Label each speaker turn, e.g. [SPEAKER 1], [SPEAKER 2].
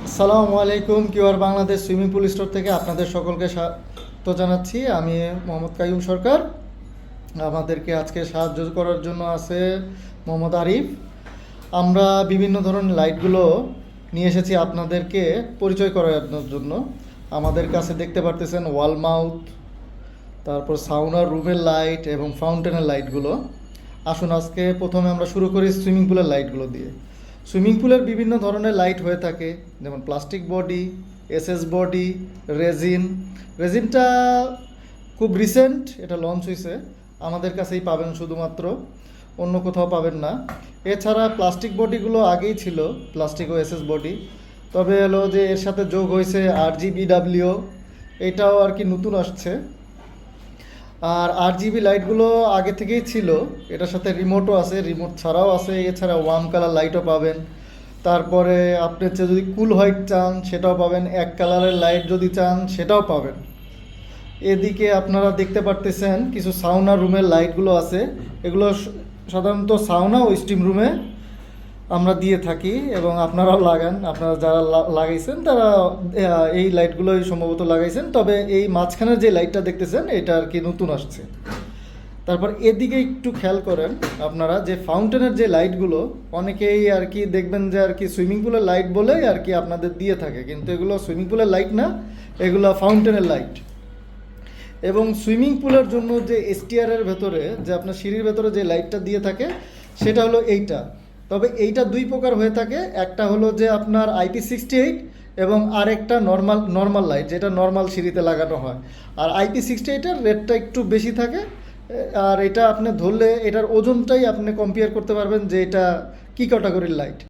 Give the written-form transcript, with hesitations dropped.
[SPEAKER 1] আসসালামু আলাইকুম। QR Bangladesh swimming pool store থেকে আপনাদের সকলকে স্বাগত জানাচ্ছি। আমি মোহাম্মদ কাইয়ুম সরকার। আমাদেরকে আজকে সাহায্য করার জন্য আছে মোহাম্মদ আরিফ। আমরা বিভিন্ন ধরনের লাইটগুলো নিয়ে এসেছি আপনাদেরকে পরিচয় করানোর জন্য। আমাদের কাছে দেখতে পারতেছেন ওয়াল মাউথ, তারপর সাউনার রুমের লাইট এবং ফাউন্টেনের লাইটগুলো। আসুন আজকে প্রথমে আমরা শুরু করি সুইমিং পুলের লাইটগুলো দিয়ে। সুইমিং পুলের বিভিন্ন ধরনের লাইট হয়ে থাকে, যেমন প্লাস্টিক বডি, এসএস বডি, রেজিনটা খুব রিসেন্ট এটা লঞ্চ হয়েছে, আমাদের কাছেই পাবেন শুধুমাত্র, অন্য কোথাও পাবেন না। এছাড়া প্লাস্টিক বডিগুলো আগেই ছিল, প্লাস্টিক ও এসএস বডি, তবে হলো যে এর সাথে যোগ হয়েছে RGBW, এটাও আর কি নতুন আসছে। আর RGB লাইটগুলো আগে থেকেই ছিল, এটার সাথে রিমোটও আছে, রিমোট ছাড়াও আছে। এছাড়া ওয়ার্ম কালার লাইটও পাবেন। তারপরে আপনি হচ্ছে যদি কুল হোয়াইট চান সেটাও পাবেন, এক কালারের লাইট যদি চান সেটাও পাবেন। এদিকে আপনারা দেখতে পারতেছেন কিছু সাউনা রুমের লাইটগুলো আছে। এগুলো সাধারণত সাউনা ও স্টিম রুমে আমরা দিয়ে থাকি এবং আপনারাও লাগান। আপনারা যারা লাগাইছেন তারা এই লাইটগুলোই সম্ভবত লাগাইছেন, তবে এই মাঝখানের যে লাইটটা দেখতেছেন এটা আর কি নতুন আসছে। তারপর এদিকে একটু খেয়াল করেন আপনারা যে ফাউন্টেনের যে লাইটগুলো, অনেকেই আর কি দেখবেন যে আর কি সুইমিং পুলের লাইট বলেই আর কি আপনাদের দিয়ে থাকে, কিন্তু এগুলো সুইমিং পুলের লাইট না, এগুলো ফাউন্টেনের লাইট। এবং সুইমিং পুলের জন্য যে এসটিআরের ভেতরে যে আপনার সিঁড়ির ভেতরে যে লাইটটা দিয়ে থাকে সেটা হলো এইটা। তবে এইটা দুই প্রকার হয়ে থাকে, একটা হলো যে আপনার IP68 এবং আরেকটা নর্মাল লাইট, যেটা নর্মাল সিঁড়িতে লাগানো হয়। আর IP68-এর রেটটা একটু বেশি থাকে, আর এটা আপনি ধরলে এটার ওজনটাই আপনি কম্পেয়ার করতে পারবেন যে এটা কী ক্যাটাগরির লাইট।